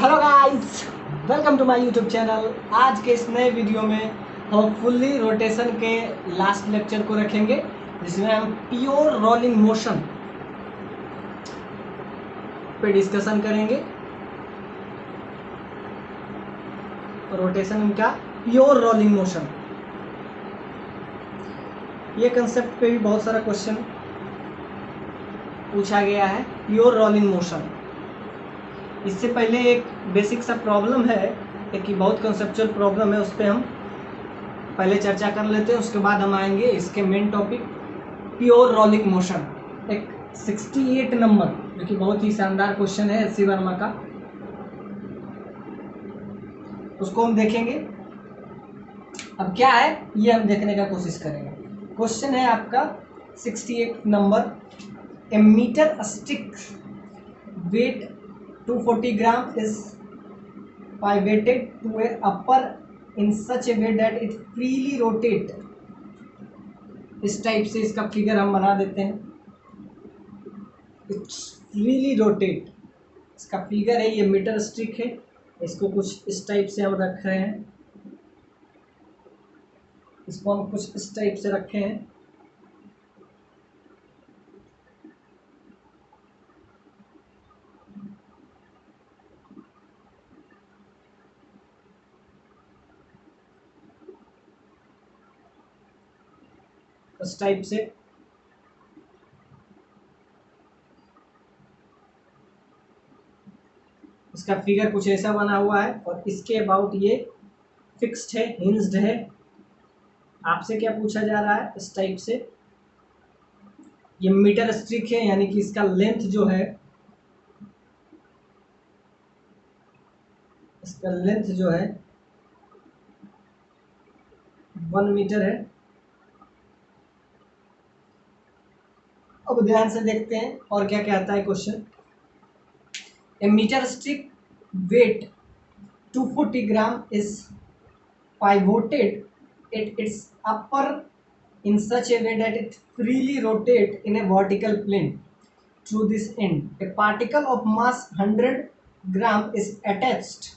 Hello guys, welcome to my YouTube channel. आज के इस नए वीडियो में हम फुल्ली रोटेशन के लास्ट लेक्चर को रखेंगे, जिसमें हम प्योर रोलिंग मोशन पे डिस्कशन करेंगे। रोटेशन का प्योर रोलिंग मोशन, ये कंसेप्ट पे भी बहुत सारा क्वेश्चन पूछा गया है। प्योर रोलिंग मोशन, इससे पहले एक बेसिक सा प्रॉब्लम है, एक ही बहुत कंसेप्चुअल प्रॉब्लम है, उस पर हम पहले चर्चा कर लेते हैं। उसके बाद हम आएंगे इसके main topic pure rolling motion. एक 68 नंबर जो कि बहुत ही शानदार क्वेश्चन है एस.सी. वर्मा का, उसको हम देखेंगे। अब क्या है ये हम देखने का कोशिश करेंगे। क्वेश्चन है आपका 68 number. A metre stick weight 240 gram is pivoted to a upper in such a way that it freely rotate। इस टाइप से इसका फिगर हम बना देते हैं। It's freely rotate, इसका फिगर है, ये मीटर स्टिक है, इसको कुछ इस टाइप से हम रख रहे हैं, इसको हम कुछ इस टाइप से रखे हैं। इस टाइप से इसका फिगर कुछ ऐसा बना हुआ है और इसके अबाउट ये फिक्स्ड है, हिंज्ड है। आपसे क्या पूछा जा रहा है, इस टाइप से ये मीटर स्टिक है, यानी कि इसका लेंथ जो है, इसका लेंथ जो है 1 मीटर है। अब ध्यान से देखते हैं और क्या कहता है question. A metre stick weight 240 gram is pivoted at its upper in such a way that it freely rotate in a vertical plane to this end. A particle of mass 100 gram is attached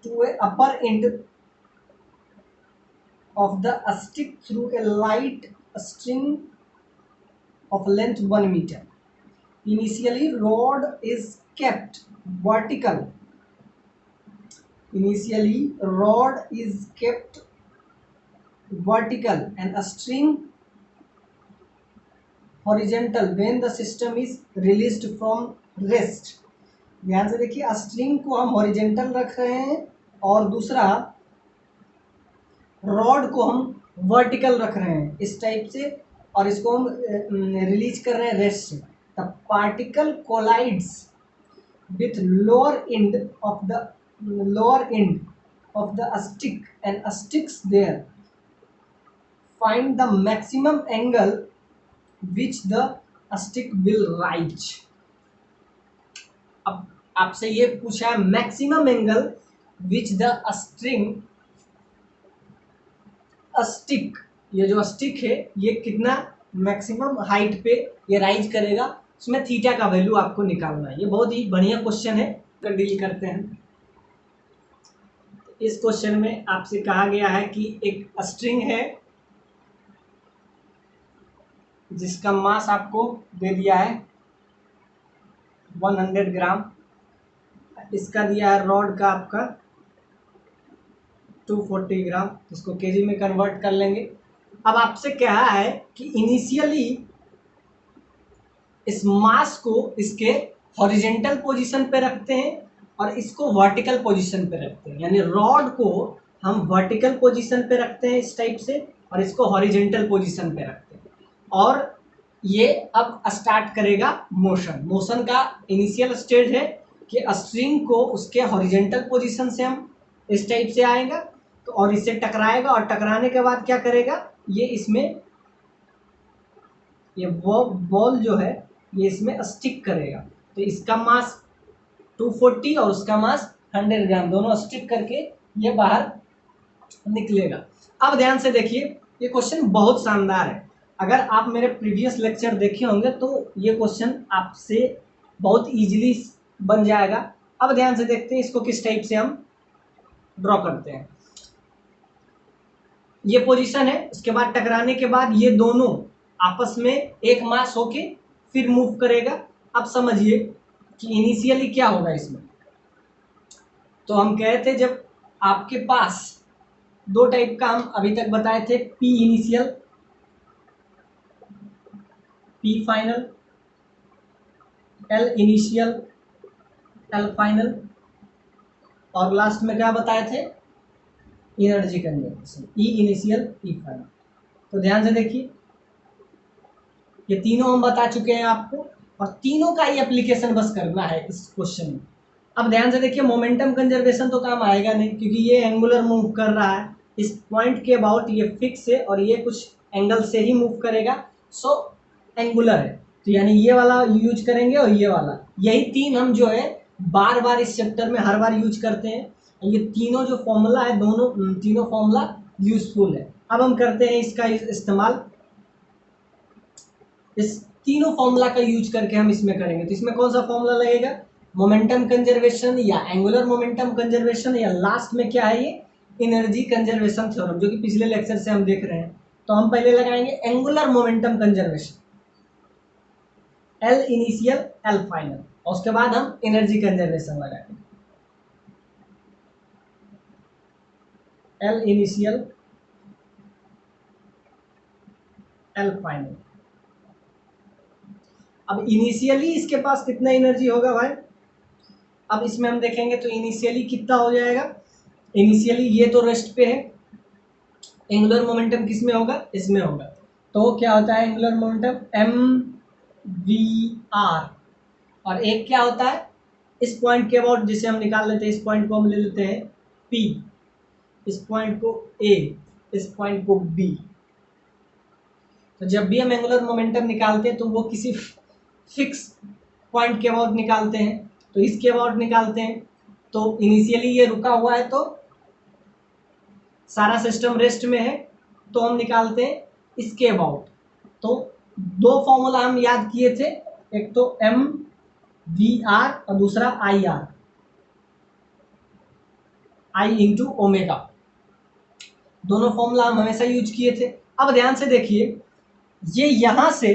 to a upper end of the stick through a light string of length 1 meter. Initially rod is kept vertical. Initially rod is kept vertical and a string horizontal when the system is released from rest। ध्यान से देखिए, string को हम horizontal रख रहे हैं और दूसरा रॉड को हम वर्टिकल रख रहे हैं इस टाइप से, और इसको हम रिलीज कर रहे हैं रेस्ट से। The particle collides with lower end of the stick and sticks there. Find the maximum angle which the stick will rise. अब आपसे ये पूछा है maximum angle which the stick, ये जो स्टिक है ये कितना मैक्सिमम हाइट पे ये राइज करेगा, उसमें थीटा का वैल्यू आपको निकालना है। ये बहुत ही बढ़िया क्वेश्चन है, तो डील करते हैं। इस क्वेश्चन में आपसे कहा गया है कि एक स्ट्रिंग है जिसका मास आपको दे दिया है 100 ग्राम, इसका दिया है रॉड का आपका 240 ग्राम, इसको केजी में कन्वर्ट कर लेंगे। अब आपसे क्या है कि इनिशियली इस मास को इसके हॉरिजेंटल पोजीशन पे रखते हैं और इसको वर्टिकल पोजीशन पे रखते हैं, यानी रॉड को हम वर्टिकल पोजीशन पे रखते हैं इस टाइप से और इसको हॉरिजेंटल पोजीशन पे रखते हैं। और ये अब स्टार्ट करेगा मोशन। मोशन का इनिशियल स्टेज है कि स्ट्रिंग को उसके हॉरिजेंटल पोजीशन से हम इस टाइप से आएगा तो और इससे टकराएगा, और टकराने के बाद क्या करेगा, ये इसमें ये बॉल जो है ये इसमें स्टिक करेगा। तो इसका मास 240 और उसका मास 100 ग्राम, दोनों स्टिक करके ये बाहर निकलेगा। अब ध्यान से देखिए, ये क्वेश्चन बहुत शानदार है। अगर आप मेरे प्रीवियस लेक्चर देखे होंगे तो ये क्वेश्चन आपसे बहुत इजीली बन जाएगा। अब ध्यान से देखते हैं इसको किस टाइप से हम ड्रॉ करते हैं। ये पोजीशन है, उसके बाद टकराने के बाद ये दोनों आपस में एक मास होके फिर मूव करेगा। अब समझिए कि इनिशियली क्या होगा इसमें। तो हम कहे थे जब आपके पास दो टाइप का हम अभी तक बताए थे, P initial, P final, L initial, L final, और लास्ट में क्या बताए थे, एनर्जी कंजर्वेशन, ई इनिशियल, ई फाइनल। तो ध्यान से देखिए, ये तीनों हम बता चुके हैं आपको, और तीनों का ही एप्लीकेशन बस करना है इस क्वेश्चन में। अब ध्यान से देखिए, मोमेंटम कंजर्वेशन तो काम आएगा नहीं, क्योंकि ये एंगुलर मूव कर रहा है इस पॉइंट के अबाउट, ये फिक्स है और ये कुछ एंगल से ही मूव करेगा, सो एंगुलर है। तो यानी ये वाला यूज करेंगे और ये वाला, यही तीन हम जो है बार बार इस चैप्टर में हर बार यूज करते हैं। ये तीनों जो फॉर्मूला है, दोनों तीनों फॉर्मूला यूजफुल है। अब हम करते हैं इसका इस्तेमाल, इस तीनों फॉर्मूला का यूज करके हम इसमें करेंगे। तो इसमें कौन सा फॉर्मूला लगेगा, मोमेंटम कंजर्वेशन या एंगुलर मोमेंटम कंजर्वेशन, या लास्ट में क्या है, ये एनर्जी कंजर्वेशन थ्योरम, जो कि पिछले लेक्चर से हम देख रहे हैं। तो हम पहले लगाएंगे angular momentum conservation, L initial L final, और उसके बाद हम एनर्जी कंजर्वेशन लगाएंगे, एल इनिशियल एल फाइनल। अब इनिशियली इसके पास कितना एनर्जी होगा भाई, अब इसमें हम देखेंगे तो इनिशियली कितना हो जाएगा। इनिशियली ये तो रेस्ट पे है, एंगुलर मोमेंटम किस में होगा, इसमें होगा। तो क्या होता है angular momentum, m v r, और एक क्या होता है इस पॉइंट के अबाउट, जिसे हम निकाल लेते हैं, इस पॉइंट को हम ले लेते हैं पी, इस पॉइंट को ए, इस पॉइंट को बी। तो जब भी हम एंगुलर मोमेंटम निकालते हैं तो वो किसी फिक्स पॉइंट के अबाउट निकालते हैं, तो इसके अबाउट निकालते हैं। तो इनिशियली ये रुका हुआ है, तो सारा सिस्टम रेस्ट में है, तो हम निकालते हैं इसके अबाउट। तो दो फॉर्मूला हम याद किए थे, एक तो एम वी आर और दूसरा I R, I into omega, दोनों फॉर्मूला हम हमेशा यूज किए थे। अब ध्यान से देखिए, ये यहां से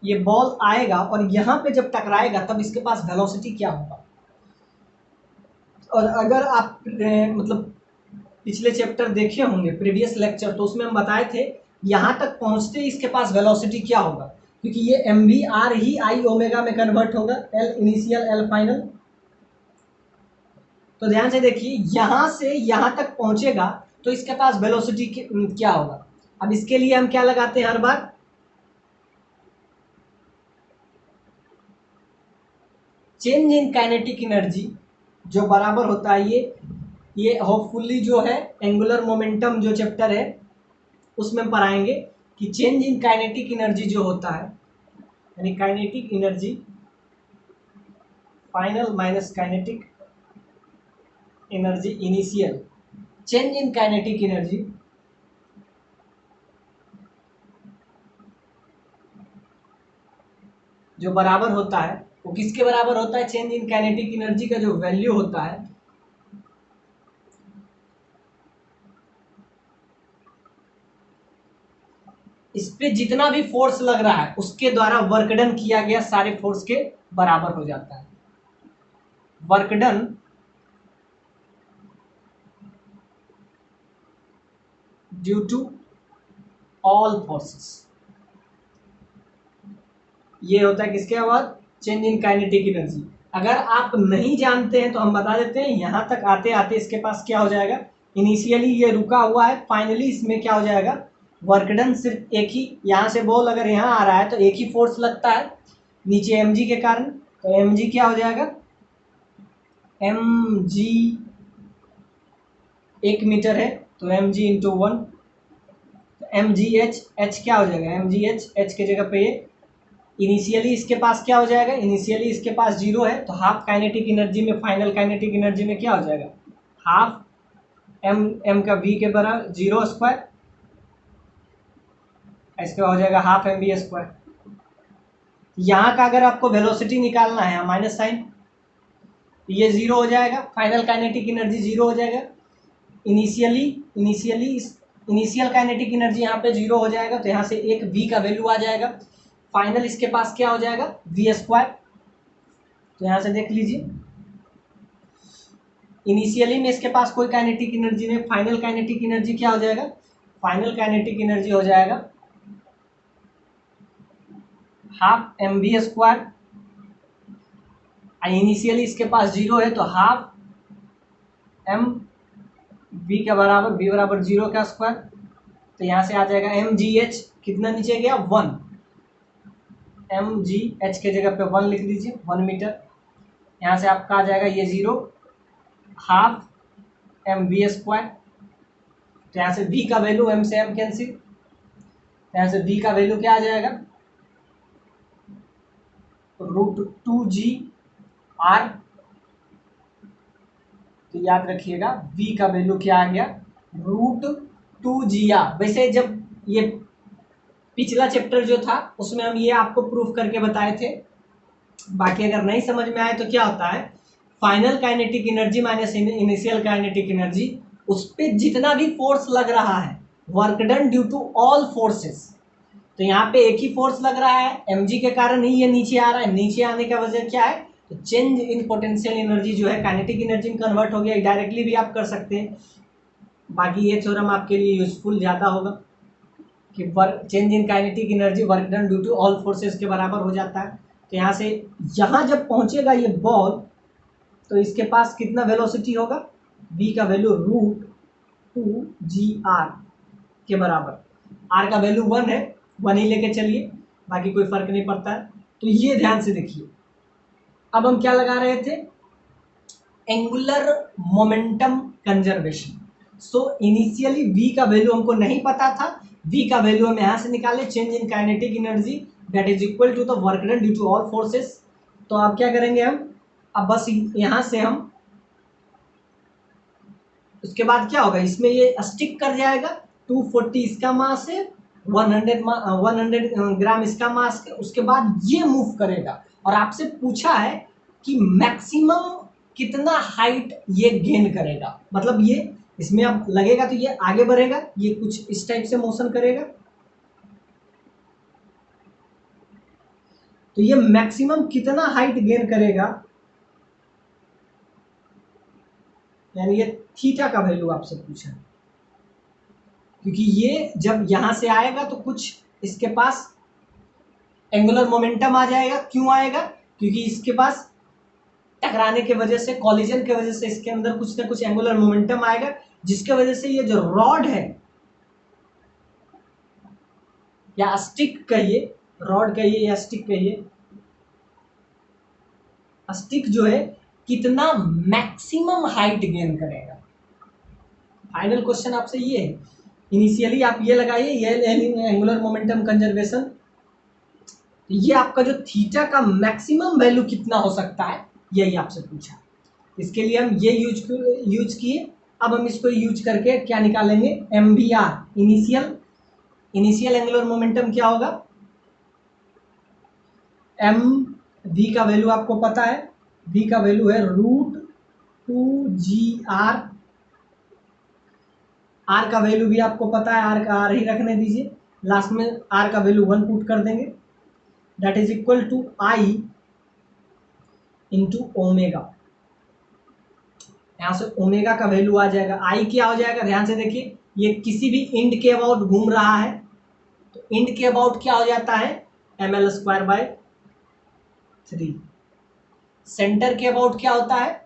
ये बॉल आएगा और यहां पे जब टकराएगा तब इसके पास वेलोसिटी क्या होगा। और अगर आप मतलब पिछले चैप्टर देखे होंगे, प्रीवियस लेक्चर, तो उसमें हम बताए थे यहाँ तक पहुँचते ही इसके पास वेलोसिटी क्या होगा, क्योंकि ये एम वी आर ही आई ओमेगा में कन्वर्ट होगा, एल इनिशियल एल फाइनल। तो ध्यान से देखिए, यहाँ से यहाँ तक पहुँचेगा तो इसके पास वेलोसिटी क्या होगा। अब इसके लिए हम क्या लगाते हैं हर बार, चेंज इन काइनेटिक एनर्जी, जो बराबर होता है ये होपफुली जो है एंगुलर मोमेंटम जो चैप्टर है उसमें पढ़ाएंगे कि चेंज इन काइनेटिक एनर्जी जो होता है, यानी kinetic energy final minus kinetic energy initial, change in kinetic energy जो बराबर होता है, वो किसके बराबर होता है, चेंज इन काइनेटिक एनर्जी का जो वैल्यू होता है, इस पे जितना भी फोर्स लग रहा है उसके द्वारा वर्क डन किया गया सारे फोर्स के बराबर हो जाता है। Work done due to all forces, ये होता है किसके बाद, चेंज इन काइनेटिक एनर्जी। अगर आप नहीं जानते हैं तो हम बता देते हैं, यहाँ तक आते आते इसके पास क्या हो जाएगा, इनिशियली ये रुका हुआ है, फाइनली इसमें क्या हो जाएगा, वर्क डन सिर्फ एक ही, यहाँ से बॉल अगर यहाँ आ रहा है तो एक ही फोर्स लगता है नीचे एम के कारण, तो एम क्या हो जाएगा, एम जी 1 मीटर है तो m g into 1, m g h क्या हो जाएगा, एम जी एच के जगह पे ये इनिशियली इसके पास क्या हो जाएगा, इनिशियली इसके पास 0 है, तो हाफ काइनेटिक एनर्जी में, फाइनल काइनेटिक एनर्जी में क्या हो जाएगा, हाफ एम का वी के बराबर 0 स्क्वायर, इसका हो जाएगा हाफ एम बी स्क्वायर। यहाँ का अगर आपको वेलोसिटी निकालना है माइनस साइन, ये जीरो हो जाएगा, फाइनल काइनेटिक एनर्जी जीरो हो जाएगा। इनिशियल काइनेटिक एनर्जी यहाँ पे जीरो हो जाएगा, तो यहाँ से एक v का वैल्यू आ जाएगा। फाइनल इसके पास क्या हो जाएगा, v स्क्वायर। तो यहाँ से देख लीजिए, इनिशियली में इसके पास कोई काइनेटिक एनर्जी नहीं, फाइनल काइनेटिक एनर्जी क्या हो जाएगा, फाइनल काइनेटिक एनर्जी हो जाएगा half m v square. Initially इसके पास जीरो है तो हाफ एम वी के बराबर, वी बराबर जीरो का स्क्वायर। तो यहाँ से आ जाएगा एम जी एच, कितना नीचे गया, 1। एम जी एच के जगह पे 1 लिख दीजिए, 1 मीटर। यहाँ से आपका आ जाएगा ये zero, half m v square. तो यहाँ से v का वैल्यू, m से m कैंसिल, यहाँ से v का वैल्यू क्या आ जाएगा, √2g/r। तो याद रखिएगा v का वैल्यू क्या आ गया, √2gr। वैसे जब ये पिछला चैप्टर जो था उसमें हम ये आपको प्रूफ करके बताए थे। बाकी अगर नहीं समझ में आए तो क्या होता है, final kinetic energy minus initial kinetic energy, उस पर जितना भी फोर्स लग रहा है, work done due to all forces. तो यहाँ पे एक ही फोर्स लग रहा है, mg के कारण ही ये नीचे आ रहा है। नीचे आने का वजह क्या है, तो चेंज इन पोटेंशियल एनर्जी जो है काइनेटिक एनर्जी में कन्वर्ट हो गया। डायरेक्टली भी आप कर सकते हैं, बाकी ये थ्योरम आपके लिए यूजफुल ज़्यादा होगा कि work change in kinetic energy work done due to all forces के बराबर हो जाता है। तो यहाँ से यहाँ जब पहुँचेगा ये बॉल, तो इसके पास कितना वेलोसिटी होगा, v का वैल्यू √2gr के बराबर। r का वैल्यू 1 है, 1 ही लेके चलिए, बाकी कोई फर्क नहीं पड़ता है। तो ये ध्यान से देखिए, अब हम क्या लगा रहे थे, angular momentum conservation. So initially v का वैल्यू हमको नहीं पता था, v का वैल्यू हम यहाँ से निकाले, change in kinetic energy that is equal to the work done due to all forces. तो अब क्या करेंगे हम, अब बस यहाँ से हम, उसके बाद क्या होगा, इसमें ये स्टिक कर जाएगा। 240 इसका मास है, 100 ग्राम इसका मास है। उसके बाद ये मूव करेगा और आपसे पूछा है कि मैक्सिमम कितना हाइट ये गेन करेगा, मतलब ये इसमें अब लगेगा तो ये आगे बढ़ेगा, ये कुछ इस टाइप से मोशन करेगा। तो ये मैक्सिमम कितना हाइट गेन करेगा, यानी ये थीटा का वैल्यू आपसे पूछा है। क्योंकि ये जब यहां से आएगा तो कुछ इसके पास एंगुलर मोमेंटम आ जाएगा। क्यों आएगा, क्योंकि इसके पास टकराने की वजह से, कॉलिजन की वजह से इसके अंदर कुछ ना कुछ एंगुलर मोमेंटम आएगा, जिसके वजह से ये जो रॉड है, या स्टिक कहिए, रॉड कहिए या स्टिक कहिए, स्टिक जो है कितना मैक्सिमम हाइट गेन करेगा। फाइनल क्वेश्चन आपसे ये है, इनिशियली आप ये लगाइए, ये एंगुलर मोमेंटम कंजर्वेशन, ये आपका जो थीटा का मैक्सिमम वैल्यू कितना हो सकता है, यही आपसे पूछा। इसके लिए हम ये यूज किए। अब हम इसको यूज करके क्या निकालेंगे, m v r, initial angular momentum क्या होगा, एम वी का वैल्यू आपको पता है, v का वैल्यू है √2gr। r का वैल्यू भी आपको पता है, r का r ही रखने दीजिए, लास्ट में r का वैल्यू 1 पुट कर देंगे, that is equal to i into omega. यहाँ से ओमेगा का वैल्यू आ जाएगा, i क्या हो जाएगा, ध्यान से देखिए, ये किसी भी इंड के अबाउट घूम रहा है, तो इंड के अबाउट क्या हो जाता है, ml²/3। सेंटर के अबाउट क्या होता है,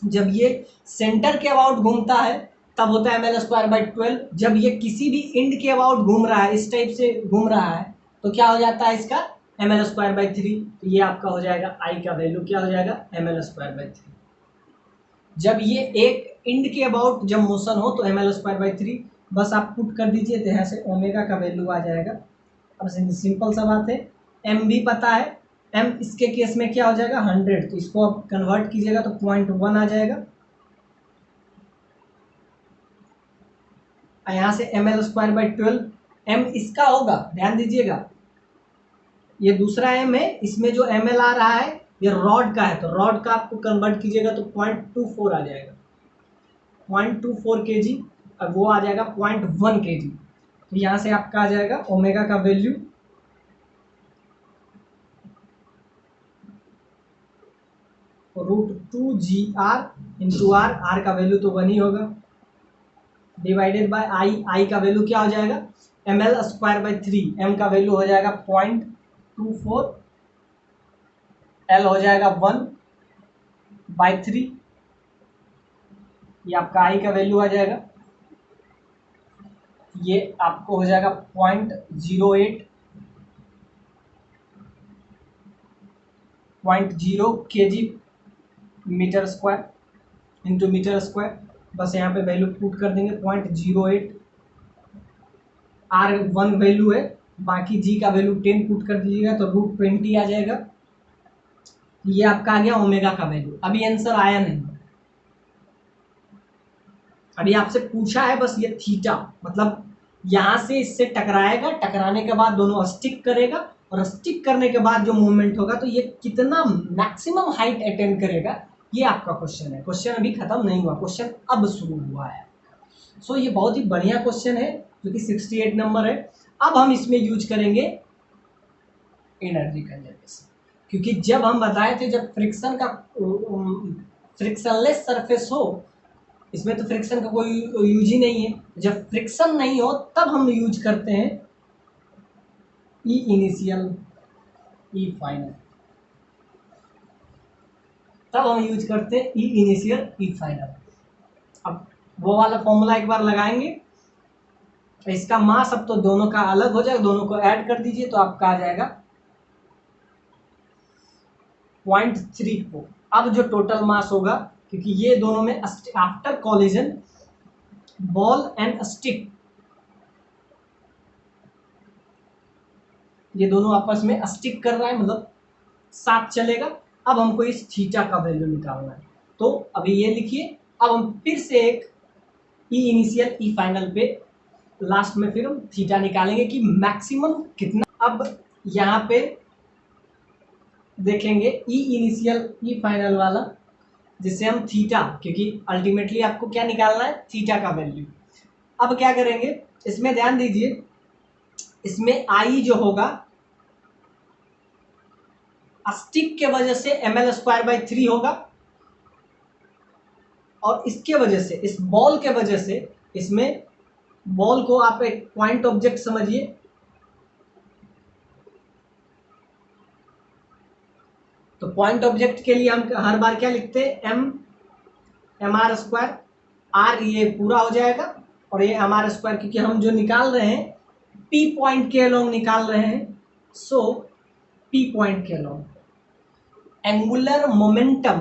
जब ये सेंटर के अबाउट घूमता है तब होता है ml²/12। जब ये किसी भी इंड के अबाउट घूम रहा है, इस टाइप से घूम रहा है, तो क्या हो जाता है इसका, ml²/3। तो ये आपका हो जाएगा, i का वैल्यू क्या हो जाएगा, ml²/3। जब ये एक इंड के अबाउट जब मोशन हो तो ml²/3, बस आप पुट कर दीजिए, तो यहाँ से ओमेगा का वैल्यू आ जाएगा। अब सिंपल सा बात है, एम भी पता है, एम इसके केस में क्या हो जाएगा, 100, तो इसको आप कन्वर्ट कीजिएगा तो 0.1 आ जाएगा। यहाँ से ml²/12, m इसका होगा, ध्यान दीजिएगा, ये दूसरा एम है, इसमें जो एम एल आ रहा है ये रॉड का है, तो रॉड का आपको कन्वर्ट कीजिएगा तो 0.24 आ जाएगा, 0.24 kg, अब वो आ जाएगा 0.1 kg। तो यहाँ से आपका आ जाएगा ओमेगा का वैल्यू √2 GR × R का वैल्यू तो 1 ही होगा, डिवाइडेड बाय आई का वैल्यू क्या हो जाएगा ml²/3, m का वैल्यू हो जाएगा 0.24, l हो जाएगा 1/3, ये आपका आई का वैल्यू आ जाएगा, ये आपको हो जाएगा 0.0 kg metre square into metre square, बस यहाँ पे वैल्यू पुट कर देंगे 0.08, R1 वैल्यू है, बाकी G का वैल्यू 10 पुट कर दीजिएगा तो √20 आ जाएगा। ये आपका आ गया ओमेगा का वैल्यू। अभी आंसर आया नहीं, अभी आपसे पूछा है बस ये थीटा, मतलब यहाँ से इससे टकराएगा, टकराने के बाद दोनों स्टिक करेगा और स्टिक करने के बाद जो मूवमेंट होगा तो ये कितना मैक्सिमम हाइट अटेंड करेगा, ये आपका क्वेश्चन है। क्वेश्चन अभी खत्म नहीं हुआ, क्वेश्चन अब शुरू हुआ है। सो ये बहुत ही बढ़िया क्वेश्चन है जो कि 68 नंबर है। अब हम इसमें यूज करेंगे एनर्जी कंजर्वेशन, क्योंकि जब हम बताए थे जब फ्रिक्शन का फ्रिक्शनलेस सरफेस हो, इसमें तो फ्रिक्शन का कोई यूज ही नहीं है, जब फ्रिक्शन नहीं हो तब हम यूज करते हैं ई इनिशियल ई फाइनल, तब हम यूज करते हैं ई इनिशियल ई फाइनल। अब वो वाला फॉर्मूला एक बार लगाएंगे, इसका मास अब तो दोनों का अलग हो जाएगा, दोनों को ऐड कर दीजिए तो आपका आ जाएगा 0.34। अब जो टोटल मास होगा, क्योंकि ये दोनों में after collision ball and stick, ये दोनों आपस में स्टिक कर रहा है, मतलब साथ चलेगा। अब हमको इस थीटा का वैल्यू निकालना है, तो अभी ये लिखिए। अब हम फिर से एक ई इनिशियल ई फाइनल पे लास्ट में फिर हम थीटा निकालेंगे कि मैक्सिमम कितना। अब यहाँ पे देखेंगे ई इनिशियल ई फाइनल वाला, जिससे हम थीटा, क्योंकि अल्टीमेटली आपको क्या निकालना है थीटा का वैल्यू। अब क्या करेंगे, इसमें ध्यान दीजिए, इसमें आई जो होगा स्टिक के वजह से ml²/3 होगा, और इसके वजह से, इस बॉल के वजह से, इसमें बॉल को आप एक पॉइंट ऑब्जेक्ट समझिए, तो पॉइंट ऑब्जेक्ट के लिए हम हर बार क्या लिखते हैं mr², r ये पूरा हो जाएगा, और ये mr², क्योंकि हम जो निकाल रहे हैं p पॉइंट के अलोंग निकाल रहे हैं, सो p पॉइंट के अलोंग एंगुलर मोमेंटम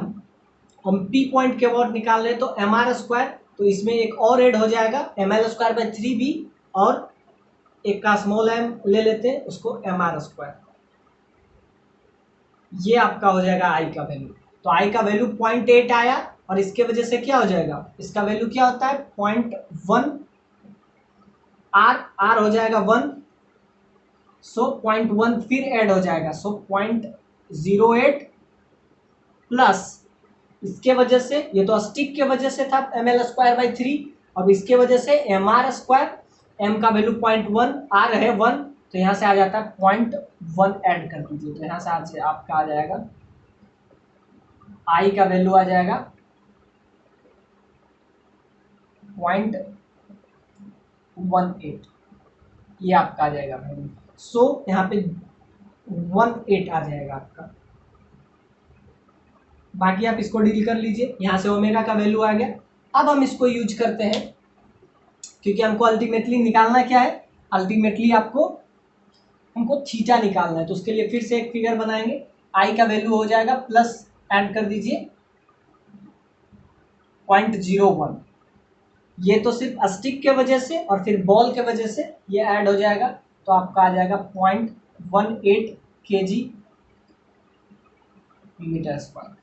हम p पॉइंट के अबाउट निकाल रहे हैं, तो mr², तो इसमें एक और ऐड हो जाएगा ml²/3 भी, और एक का स्मॉल m ले लेते हैं उसको mr², ये आपका हो जाएगा आई का वैल्यू। तो आई का वैल्यू 0.8 आया, और इसके वजह से क्या हो जाएगा, इसका वैल्यू क्या होता है 0.1, r हो जाएगा 1, सो 0.1 फिर ऐड हो जाएगा, सो 0.08 प्लस इसके वजह से, ये तो स्टिक के वजह से था ml²/3, अब इसके वजह से mr², m का वैल्यू 0.1, r है 1, तो यहाँ से आ जाता है 0.1 ऐड कर दीजिए, तो यहाँ से आज आपका आ जाएगा i का वैल्यू आ जाएगा 0.18, ये आपका आ जाएगा वैल्यू। सो यहाँ पे 18 आ जाएगा आपका, बाकी आप इसको डील कर लीजिए। यहाँ से ओमेगा का वैल्यू आ गया। अब हम इसको यूज करते हैं, क्योंकि हमको अल्टीमेटली निकालना क्या है, अल्टीमेटली हमको थीटा निकालना है, तो उसके लिए फिर से एक फिगर बनाएंगे। आई का वैल्यू हो जाएगा प्लस ऐड कर दीजिए 0.01, ये तो सिर्फ स्टिक के वजह से और फिर बॉल के वजह से ये ऐड हो जाएगा, तो आपका आ जाएगा 0.18 kg मीटर स्क्वायर,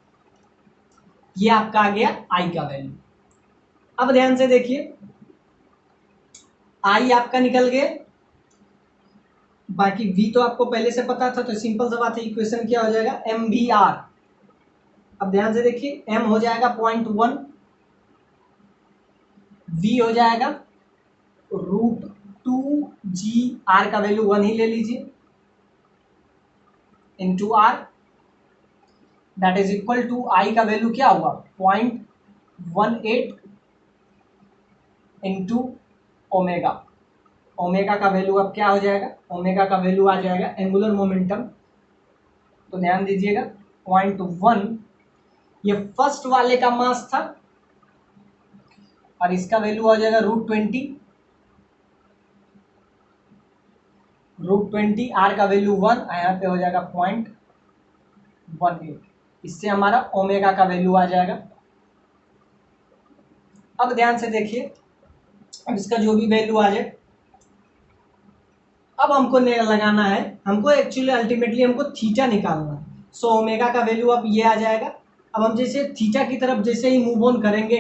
ये आपका आ गया आई का वैल्यू। अब ध्यान से देखिए, आई आपका निकल गया, बाकी v तो आपको पहले से पता था, तो सिंपल सा बात है, इक्वेशन क्या हो जाएगा mvr। अब ध्यान से देखिए, m हो जाएगा 0.1, v हो जाएगा √2g, r का वैल्यू 1 ही ले लीजिए, into r, that is equal to i का वैल्यू क्या होगा 0.18 इंटू ओमेगा। ओमेगा का वैल्यू अब क्या हो जाएगा, ओमेगा का वैल्यू आ जाएगा एंगुलर मोमेंटम, तो ध्यान दीजिएगा 0.1, ये फर्स्ट वाले का मास था और इसका वैल्यू आ जाएगा √20, आर का वैल्यू 1, यहाँ पे हो जाएगा 0.18, इससे हमारा ओमेगा का वैल्यू आ जाएगा। अब ध्यान से देखिए, अब इसका जो भी वैल्यू आ जाए, अब हमको लगाना है, हमको एक्चुअली अल्टीमेटली हमको थीटा निकालना है। सो ओमेगा का वैल्यू अब ये आ जाएगा। अब हम जैसे थीटा की तरफ जैसे ही मूव ऑन करेंगे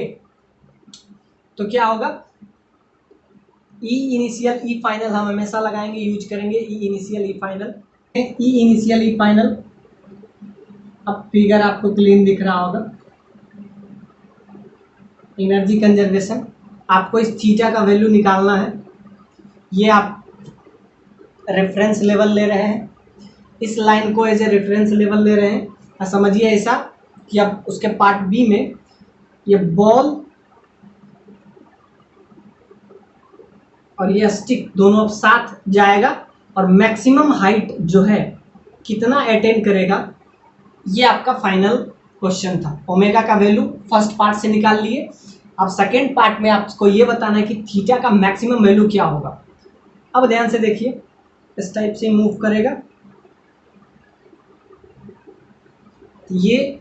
तो क्या होगा, ई इनिशियल ई फाइनल हम हमेशा लगाएंगे, यूज करेंगे ई इनिशियल ई फाइनल, ई इनिशियल ई फाइनल। अब फिगर आपको क्लीन दिख रहा होगा, एनर्जी कंजर्वेशन, आपको इस थीटा का वैल्यू निकालना है। ये आप रेफरेंस लेवल ले रहे हैं, इस लाइन को एज ए रेफरेंस लेवल ले रहे हैं, और समझिए ऐसा कि अब उसके पार्ट बी में ये बॉल और ये स्टिक दोनों अब साथ जाएगा और मैक्सिमम हाइट जो है कितना अटेन करेगा, ये आपका फाइनल क्वेश्चन था। ओमेगा का वैल्यू फर्स्ट पार्ट से निकाल लिए, अब सेकेंड पार्ट में आपको ये बताना है कि थीटा का मैक्सिमम वैल्यू क्या होगा। अब ध्यान से देखिए, इस टाइप से मूव करेगा, ये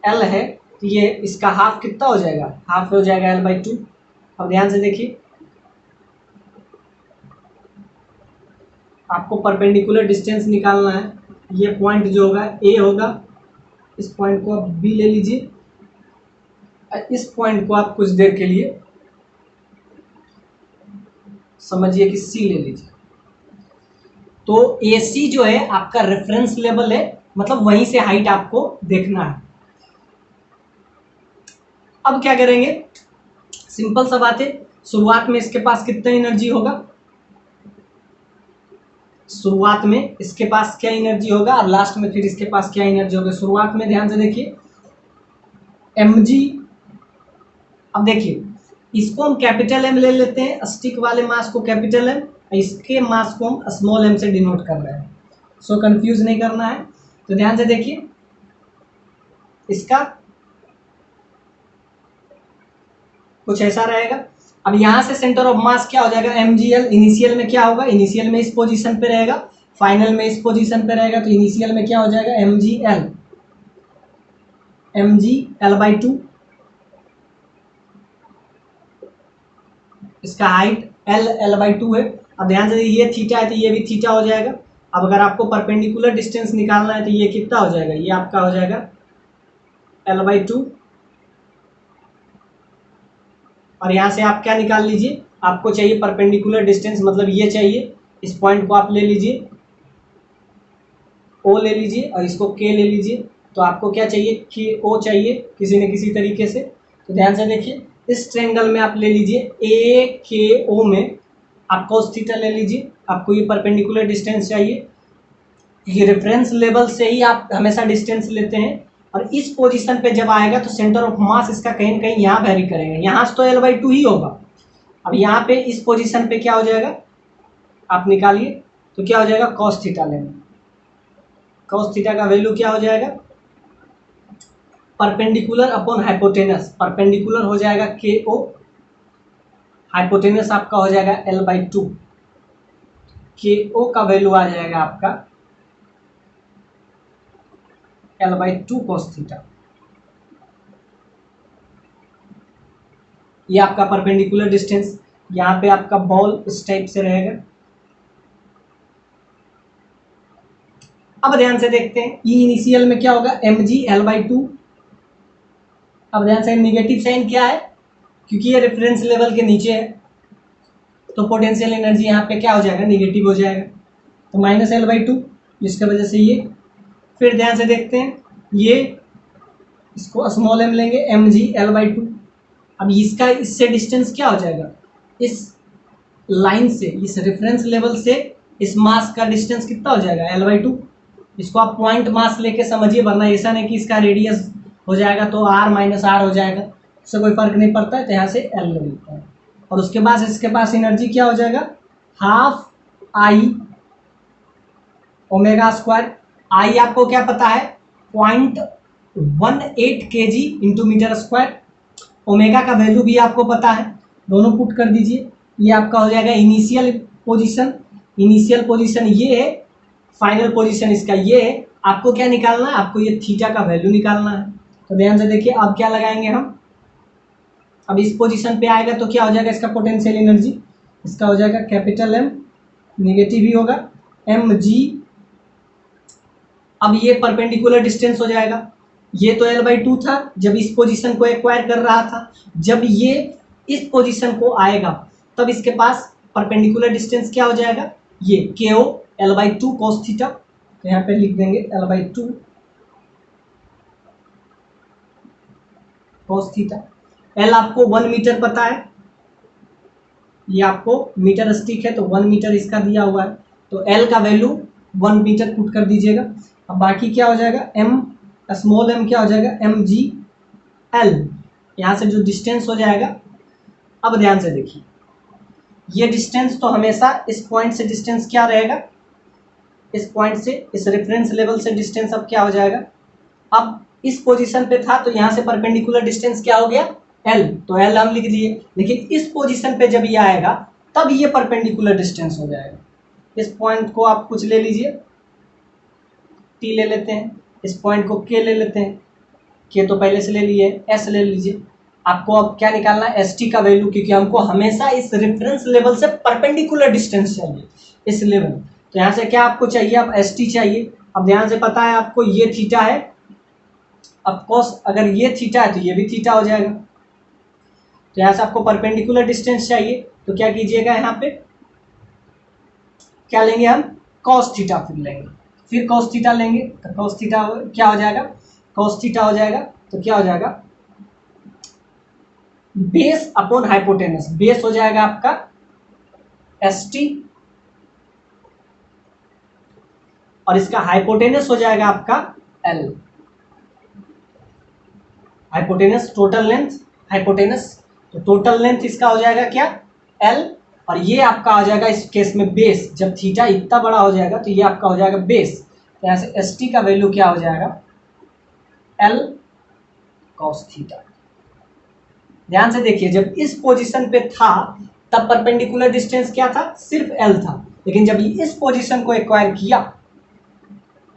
L है, तो ये इसका हाफ कितना हो जाएगा, हाफ हो जाएगा L/2। अब ध्यान से देखिए, आपको परपेंडिकुलर डिस्टेंस निकालना है। ये पॉइंट जो होगा A होगा, इस पॉइंट को आप B ले लीजिए, इस पॉइंट को आप कुछ देर के लिए समझिए कि C ले लीजिए। तो AC जो है आपका रेफरेंस लेवल है, मतलब वहीं से हाइट आपको देखना है। अब क्या करेंगे, सिंपल सा बात है, शुरुआत में इसके पास कितना एनर्जी होगा, शुरुआत में इसके पास क्या एनर्जी होगा और लास्ट में फिर इसके पास क्या एनर्जी होगा। शुरुआत में ध्यान से देखिए mg, अब देखिए इसको हम कैपिटल M ले लेते हैं, स्टिक वाले मास को कैपिटल M, इसके मास को हम स्मॉल m से डिनोट कर रहे हैं, सो कंफ्यूज नहीं करना है। तो ध्यान से देखिए, इसका कुछ ऐसा रहेगा। अब यहाँ से सेंटर ऑफ मास क्या हो जाएगा mgl, इनिशियल में क्या होगा, इनिशियल में इस पोजीशन पे रहेगा, फाइनल में इस पोजीशन पे रहेगा, तो इनिशियल में क्या हो जाएगा mgl/2, इसका हाइट L/2 है। अब ध्यान से ये थीटा है तो ये भी थीटा हो जाएगा। अब अगर आपको परपेंडिकुलर डिस्टेंस निकालना है तो ये कितना हो जाएगा, ये आपका हो जाएगा L/2, और यहाँ से आप क्या निकाल लीजिए, आपको चाहिए परपेंडिकुलर डिस्टेंस, मतलब ये चाहिए, इस पॉइंट को आप ले लीजिए O ले लीजिए और इसको K ले लीजिए, तो आपको क्या चाहिए कि O चाहिए किसी न किसी तरीके से। तो ध्यान से देखिए, इस ट्रायंगल में आप ले लीजिए AKO में आप cos थीटा ले लीजिए, आपको ये परपेंडिकुलर डिस्टेंस चाहिए, ये रेफरेंस लेवल से ही आप हमेशा डिस्टेंस लेते हैं, और इस पोजीशन पे जब आएगा तो सेंटर ऑफ मास इसका कहीं न कहीं यहाँ वेरी करेगा, यहाँ से तो L/2 ही होगा। अब यहाँ पे इस पोजीशन पे क्या हो जाएगा, आप निकालिए, तो क्या हो जाएगा cos थीटा लेंगे, cos थीटा का वैल्यू क्या हो जाएगा, परपेंडिकुलर अपॉन हाइपोटेनस, परपेंडिकुलर हो जाएगा KO, हाइपोटेनस आपका हो जाएगा L/2, KO का वैल्यू आ जाएगा आपका L/2 cos थीटा। ये आपका परपेंडिकुलर डिस्टेंस, यहाँ पे आपका बॉल इस टाइप से रहेगा। अब ध्यान से देखते हैं, ई इनिशियल में क्या होगा mgl/2। अब ध्यान से निगेटिव साइन क्या है, क्योंकि ये रेफरेंस लेवल के नीचे है, तो पोटेंशियल एनर्जी यहाँ पे क्या हो जाएगा, निगेटिव हो जाएगा। तो -L/2, जिसकी वजह से ये। फिर ध्यान से देखते हैं, ये इसको स्मॉल m लेंगे, mg/L/2। अब इसका इससे डिस्टेंस क्या हो जाएगा, इस लाइन से, इस रेफरेंस लेवल से इस मास का डिस्टेंस कितना हो जाएगा, L/2। इसको आप पॉइंट मास लेके समझिए, वरना ऐसा नहीं कि इसका रेडियस हो जाएगा तो r-r हो जाएगा, उससे कोई फर्क नहीं पड़ता है। तो यहाँ से L ले लेते हैं, और उसके बाद इसके पास एनर्जी क्या हो जाएगा, ½ I ω²। I आपको क्या पता है, 0.18 kg इंटू मीटर²। ओमेगा का वैल्यू भी आपको पता है, दोनों पुट कर दीजिए। ये आपका हो जाएगा इनिशियल पोजीशन, इनिशियल पोजीशन ये है, फाइनल पोजीशन इसका ये है। आपको क्या निकालना है, आपको ये थीटा का वैल्यू निकालना है। तो ध्यान से देखिए, अब क्या लगाएंगे हम, अब इस पोजीशन पे आएगा तो क्या हो जाएगा, इसका पोटेंशियल एनर्जी, इसका हो जाएगा M, निगेटिव ही होगा, mg। अब ये परपेंडिकुलर डिस्टेंस हो जाएगा, ये तो L/2 था जब इस पोजीशन को एक्वायर कर रहा था, जब ये इस पोजीशन को आएगा तब इसके पास परपेंडिकुलर डिस्टेंस क्या हो जाएगा, ये KO L/2 cos थीटा। तो यहाँ पे लिख देंगे L/2 cos थीटा। L आपको 1 मीटर पता है, ये आपको मीटर स्टिक है तो 1 मीटर इसका दिया हुआ है, तो L का वैल्यू 1 मीटर पुट कर दीजिएगा। अब बाकी क्या हो जाएगा, स्मॉल m क्या हो जाएगा, mg/L, यहाँ से जो डिस्टेंस हो जाएगा। अब ध्यान से देखिए, ये डिस्टेंस तो हमेशा इस पॉइंट से डिस्टेंस क्या रहेगा, इस पॉइंट से इस रेफरेंस लेवल से डिस्टेंस अब क्या हो जाएगा, अब इस पोजीशन पे था तो यहाँ से परपेंडिकुलर डिस्टेंस क्या हो गया, L, तो L हम लिख दिए। लेकिन इस पोजीशन पे जब ये आएगा तब ये परपेंडिकुलर डिस्टेंस हो जाएगा। इस पॉइंट को आप कुछ ले लीजिए, T ले लेते हैं, इस पॉइंट को K ले लेते हैं, K तो पहले से ले लिए, S ले लीजिए। आपको अब क्या निकालना है, ST का वैल्यू, क्योंकि हमको हमेशा इस रेफरेंस लेवल से परपेंडिकुलर डिस्टेंस चाहिए, इस लेवल। तो यहाँ से क्या आपको चाहिए, अब ST चाहिए। अब ध्यान से पता है आपको ये थीटा है, अब cos अगर ये थीटा है तो ये भी थीटा हो जाएगा। तो यहाँ से आपको परपेंडिकुलर डिस्टेंस चाहिए, तो क्या कीजिएगा, यहाँ पे क्या लेंगे हम, cos थीटा फिर लेंगे, फिर cos थीटा लेंगे। तो cos थीटा क्या हो जाएगा, cos थीटा हो जाएगा, तो क्या हो जाएगा, बेस अपॉन हाइपोटेनस। बेस हो जाएगा आपका ST और इसका हाइपोटेनस हो जाएगा आपका L। Hypotenuse total length, hypotenuse तो टोटल लेंथ इसका हो जाएगा क्या, L, और ये आपका हो जाएगा इस केस में बेस। जब थीटा इतना बड़ा हो जाएगा तो ये आपका हो जाएगा बेस। तो यहाँ से ST का वैल्यू क्या हो जाएगा, L cos थीटा। ध्यान से देखिए, जब इस पोजीशन पे था तब परपेंडिकुलर डिस्टेंस क्या था, सिर्फ L था। लेकिन जब इस पोजीशन को एक्वायर किया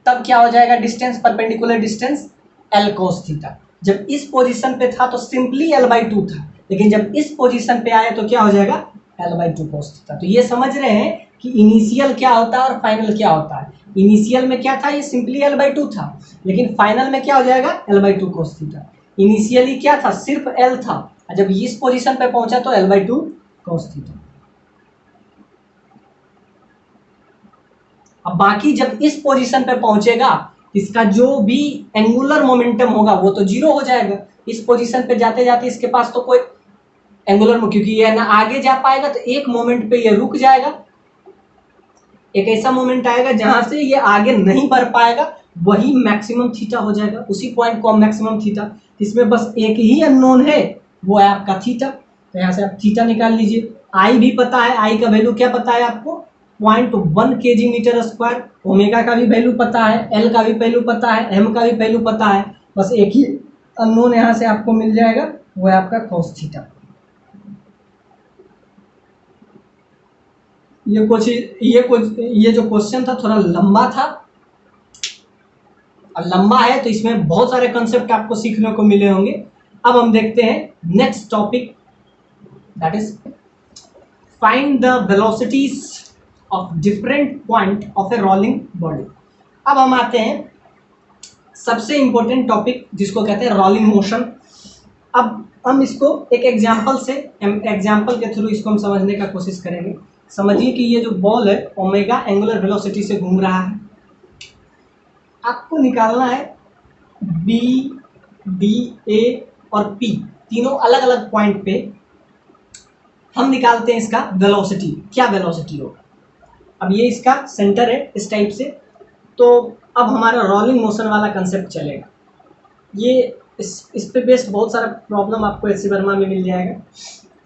तब क्या हो जाएगा, distance, perpendicular distance L cos theta. जब इस पोजीशन पे था तो सिंपली L/2 था, लेकिन जब इस पोजीशन पे आया तो क्या हो जाएगा, L/2 cos थीटा। तो ये समझ रहे हैं कि इनिशियल क्या होता है और फाइनल क्या होता है। इनिशियल में क्या था, ये सिंपली L/2 था, लेकिन फाइनल में क्या हो जाएगा, L/2 cos थीटा। इनिशियली क्या था, सिर्फ L था, और जब इस पोजीशन पे पहुंचा तो L/2 cos थीटा। अब बाकी जब इस पोजीशन पे पहुंचेगा, इसका जो भी एंगुलर मोमेंटम होगा वो तो जीरो हो जाएगा। इस पोजीशन पे जाते जाते इसके पास तो कोई एंगुलर, क्योंकि ये ना आगे जा पाएगा तो एक मोमेंट पे ये रुक जाएगा, एक ऐसा मोमेंट आएगा जहां से ये आगे नहीं बढ़ पाएगा, वही मैक्सिमम थीटा हो जाएगा। उसी पॉइंट को हम मैक्सिमम थीटा, इसमें बस एक ही अननोन है, वो है आपका थीटा। तो यहाँ से आप थीटा निकाल लीजिए। आई भी पता है, आई का वैल्यू क्या पता है आपको, 0.1 kg मीटर स्क्वायर। ओमेगा का भी वैल्यू पता है, एल का भी वैल्यू पता है, एम का भी वैल्यू पता है, बस एक ही अननोन यहाँ से आपको मिल जाएगा, वो है आपका cos थीटा। ये जो क्वेश्चन था थोड़ा लंबा था, और लंबा है तो इसमें बहुत सारे कंसेप्ट आपको सीखने को मिले होंगे। अब हम देखते हैं next topic, that is find the velocities of different point of A rolling body. अब हम आते हैं सबसे इंपॉर्टेंट टॉपिक जिसको कहते हैं रोलिंग मोशन। अब हम इसको एक एग्जांपल के थ्रू इसको हम समझने का कोशिश करेंगे। समझिए कि ये जो बॉल है ओमेगा एंगुलर वेलोसिटी से घूम रहा है। आपको निकालना है बी, डी, ए और पी, तीनों अलग अलग पॉइंट पे हम निकालते हैं इसका वेलोसिटी, क्या वेलोसिटी होगा। अब ये इसका सेंटर है इस टाइप से, तो अब हमारा रोलिंग मोशन वाला कंसेप्ट चलेगा। ये इस पे बेस्ड बहुत सारा प्रॉब्लम आपको एस सी वर्मा में मिल जाएगा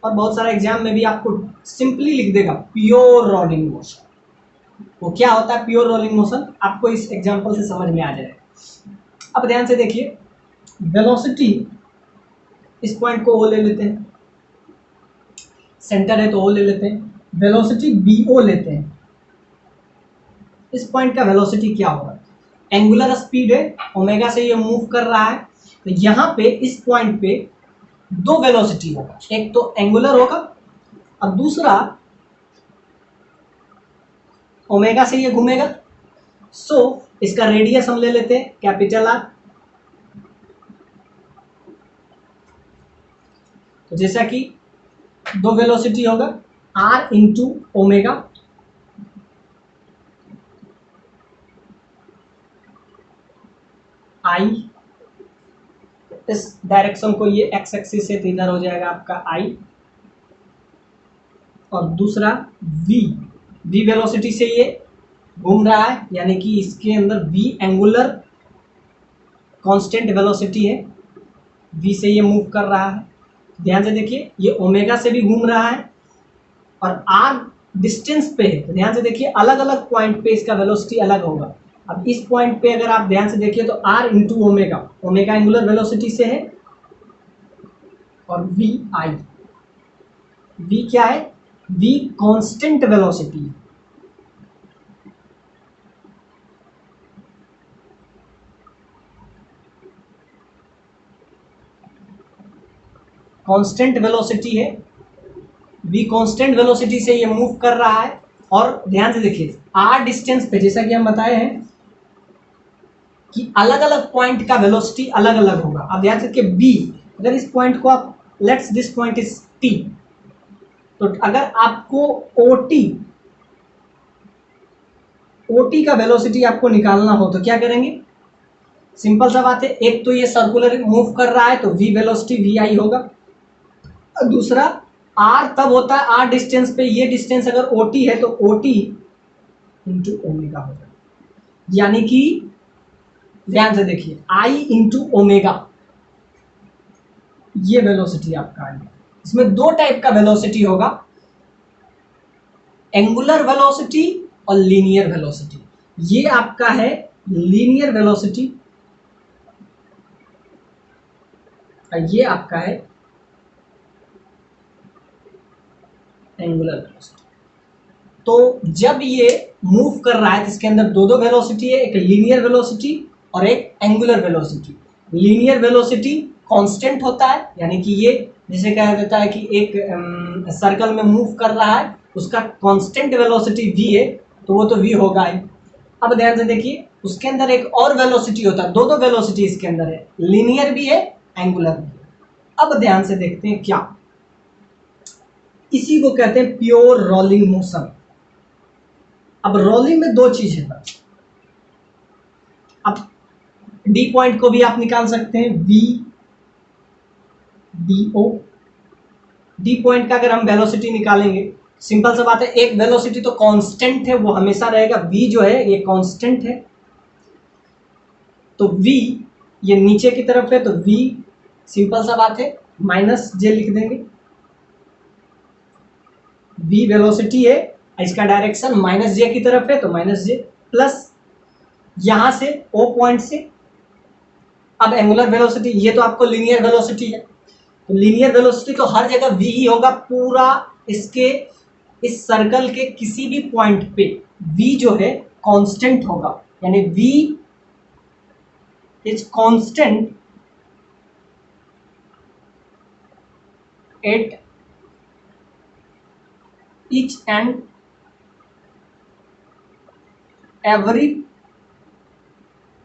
और बहुत सारा एग्जाम में भी आपको सिंपली लिख देगा प्योर रोलिंग मोशन। वो क्या होता है प्योर रोलिंग मोशन, आपको इस एग्जाम्पल से समझ में आ जाएगा। अब ध्यान से देखिए, वेलोसिटी, इस पॉइंट को ओ ले लेते हैं, सेंटर है तो ओ ले लेते हैं, वेलोसिटी बी ओ लेते हैं। इस पॉइंट का वेलोसिटी क्या होगा, एंगुलर स्पीड है, ओमेगा से ये मूव कर रहा है, तो यहाँ पे इस पॉइंट पे दो वेलोसिटी होगा, एक तो एंगुलर होगा और दूसरा ओमेगा से ये घूमेगा। सो इसका रेडियस हम ले लेते हैं कैपिटल आर। तो जैसा कि दो वेलोसिटी होगा आर इंटू ओमेगा, आई, इस डायरेक्शन को ये एक्स एक्सिस से इधर हो जाएगा आपका आई, और दूसरा v, v वेलोसिटी से ये घूम रहा है, यानी कि इसके अंदर v एंगुलर कांस्टेंट वेलोसिटी है, v से ये मूव कर रहा है। ध्यान से देखिए ये ओमेगा से भी घूम रहा है और r डिस्टेंस पे है, तो ध्यान से देखिए अलग अलग पॉइंट पे इसका वेलोसिटी अलग होगा। अब इस पॉइंट पे अगर आप ध्यान से देखिए तो r into omega, omega angular velocity से है और v आई, v क्या है, v कांस्टेंट वेलोसिटी है। कांस्टेंट वेलोसिटी है, v कांस्टेंट वेलोसिटी से ये मूव कर रहा है। और ध्यान से देखिए r डिस्टेंस पे, जैसा कि हम बताए हैं कि अलग अलग पॉइंट का वेलोसिटी अलग अलग होगा। अब ध्यान से देखिए b, अगर इस पॉइंट को आप, let's this point is t, तो अगर आपको ot का वेलोसिटी आपको निकालना हो तो क्या करेंगे, सिंपल सा बात है, एक तो ये सर्कुलर मूव कर रहा है तो v वेलोसिटी vi होगा, दूसरा r तब होता है r डिस्टेंस पे, ये डिस्टेंस अगर ot है तो ot इंटू ओमेगा होगा, यानी कि ध्यान से देखिए i इंटू ओमेगा, ये वेलोसिटी आपका आएगा। इसमें दो टाइप का वेलोसिटी होगा, एंगुलर वेलोसिटी और लीनियर वेलोसिटी। ये आपका है लीनियर वेलोसिटी और ये आपका है एंगुलर वेलोसिटी। तो जब ये मूव कर रहा है तो इसके अंदर दो दो वेलोसिटी है, एक लीनियर वेलोसिटी और एक angular velocity. Linear velocity constant होता है, यानी कि ये जैसे कहा जाता है कि एक सर्कल में मूव कर रहा है, उसका कांस्टेंट वेलोसिटी v है, तो वो तो v होगा ही। अब ध्यान से देखिए उसके अंदर एक और वेलोसिटी होता है, दो दो वेलोसिटी इसके अंदर है, लीनियर भी है एंगुलर भी है। अब ध्यान से देखते हैं क्या, इसी को कहते हैं प्योर रोलिंग मोशन। अब रोलिंग में दो चीज है, अब डी पॉइंट को भी आप निकाल सकते हैं, v d o. D point का अगर हम वेलोसिटी निकालेंगे, सिंपल सा बात है, एक वेलोसिटी तो कांस्टेंट है, वो हमेशा रहेगा, v जो है ये कांस्टेंट है, तो v ये नीचे की तरफ है तो v सिंपल सा बात है माइनस जे लिख देंगे। v वेलोसिटी है, इसका डायरेक्शन माइनस जे की तरफ है तो माइनस जे, प्लस यहां से o पॉइंट से। अब एंगुलर वेलोसिटी, ये तो आपको लीनियर वेलोसिटी है, तो लीनियर वेलोसिटी तो हर जगह v ही होगा, पूरा इसके इस सर्कल के किसी भी पॉइंट पे v जो है कांस्टेंट होगा, यानी v is constant eight each and every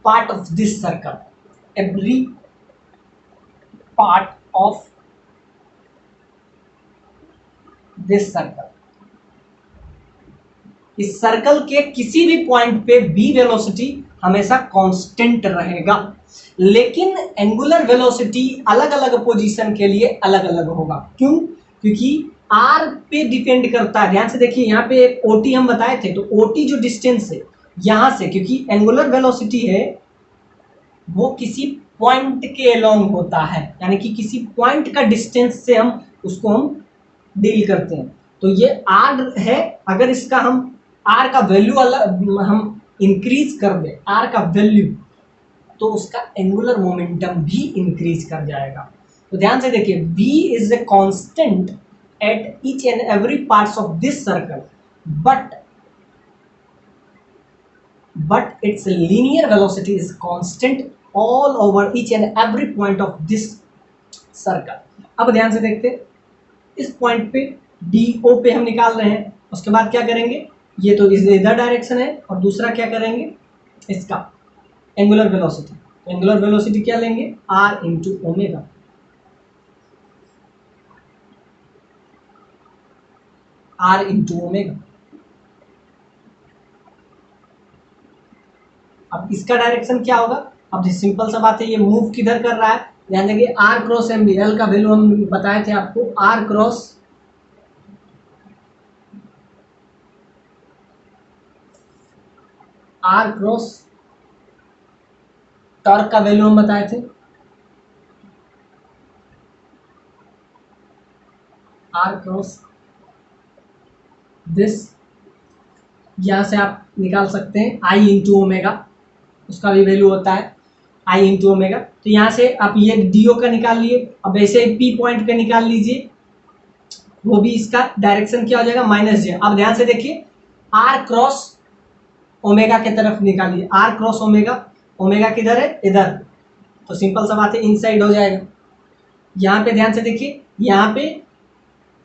part of this circle, every part of this circle। इस सर्कल के किसी भी पॉइंट पे v वेलोसिटी हमेशा कांस्टेंट रहेगा, लेकिन एंगुलर वेलोसिटी अलग अलग पोजीशन के लिए अलग अलग होगा। क्यों? क्योंकि r पे डिपेंड करता है। ध्यान से देखिए, यहाँ पे एक ot हम बताए थे, तो ot जो डिस्टेंस है यहाँ से, क्योंकि एंगुलर वेलोसिटी है वो किसी पॉइंट के अलोंग होता है, यानी कि किसी पॉइंट का डिस्टेंस से हम उसको हम डील करते हैं। तो ये r है, अगर इसका हम r का वैल्यू हम इंक्रीज कर दें r का वैल्यू, तो उसका एंगुलर मोमेंटम भी इंक्रीज कर जाएगा। तो ध्यान से देखिए, v is a constant at each and every parts of this circle, but its linear velocity is constant all over each and every point of this circle। अब ध्यान से देखते हैं, इस पॉइंट पे DO पे हम निकाल रहे हैं, उसके बाद क्या करेंगे, ये तो इधर डायरेक्शन है, और दूसरा क्या करेंगे, इसका एंगुलर वेलोसिटी। तो एंगुलर वेलोसिटी क्या लेंगे, r into omega. r into omega. अब इसका डायरेक्शन क्या होगा, अब सिंपल सा बात है, ये मूव किधर कर रहा है, ध्यान देखिए r cross m b, L का वैल्यू हम बताए थे आपको, r क्रॉस टॉर्क का वैल्यू हम बताए थे, r क्रॉस दिस, यहां से आप निकाल सकते हैं i इंटू ओमेगा, उसका भी वैल्यू होता है i इंटू ओमेगा। तो यहाँ से आप ये डी का निकाल लिए, अब ऐसे p पॉइंट पे निकाल लीजिए, वो भी इसका डायरेक्शन क्या हो जाएगा, -j। अब ध्यान से देखिए, r क्रॉस ओमेगा की तरफ निकालिए, r क्रॉस ओमेगा, ओमेगा किधर है, इधर, तो सिंपल सा बात है इनसाइड हो जाएगा। यहाँ पे ध्यान से देखिए, यहाँ पे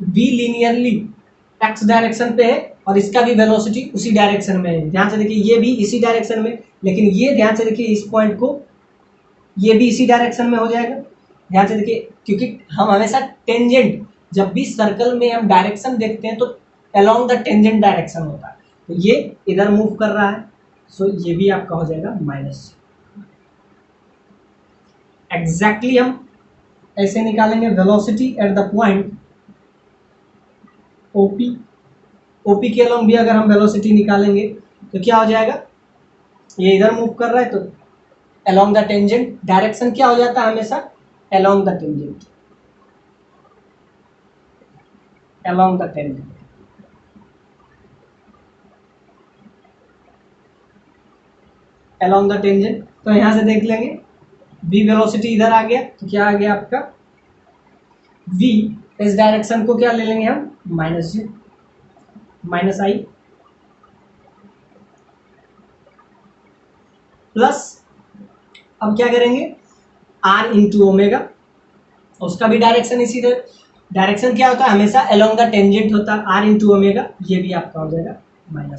v लीनियरली x डायरेक्शन पे है, और इसका भी वेलोसिटी उसी डायरेक्शन में है। ध्यान से देखिए, ये भी इसी डायरेक्शन में, लेकिन ये ध्यान से देखिए, इस पॉइंट को ये भी इसी डायरेक्शन में हो जाएगा। ध्यान से देखिए, क्योंकि हम हमेशा टेंजेंट, जब भी सर्कल में हम डायरेक्शन देखते हैं तो अलोंग द टेंजेंट डायरेक्शन होता है, तो ये इधर मूव कर रहा है, सो ये भी आपका हो जाएगा माइनस। एग्जैक्टली हम ऐसे निकालेंगे velocity at the point OP के अलोंग भी अगर हम वेलोसिटी निकालेंगे तो क्या हो जाएगा, ये इधर मूव कर रहा है तो अलोंग द टेंजेंट, डायरेक्शन क्या हो जाता है हमेशा, along the tangent, along the tangent. Along the tangent, तो यहाँ से देख लेंगे v वेलोसिटी इधर आ गया, तो क्या आ गया आपका v, इस डायरेक्शन को क्या ले लेंगे हम, -j, -i प्लस, अब क्या करेंगे, r इंटू ओमेगा, उसका भी डायरेक्शन इसी तरह, डायरेक्शन क्या होता है हमेशा अलोंग द टेंजेंट होता है, r इंटू ओमेगा, ये भी आपका हो जाएगा -i।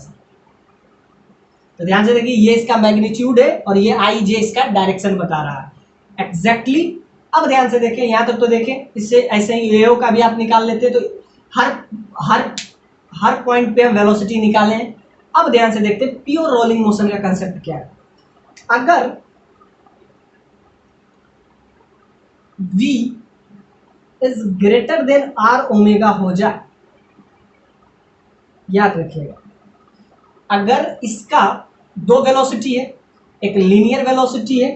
तो ध्यान से देखिए, ये इसका मैग्नीट्यूड है और ये आई जे इसका डायरेक्शन बता रहा है एग्जैक्टली। अब ध्यान से देखें, यहाँ तक तो देखें, इससे ऐसे ही एओ का भी आप निकाल लेते, तो हर हर हर पॉइंट पे हम वेलोसिटी निकाले हैं। अब ध्यान से देखते हैं प्योर रोलिंग मोशन का कंसेप्ट क्या है। अगर v is greater than r omega हो जाए, याद रखिएगा, अगर इसका दो वेलोसिटी है, एक लीनियर वेलोसिटी है,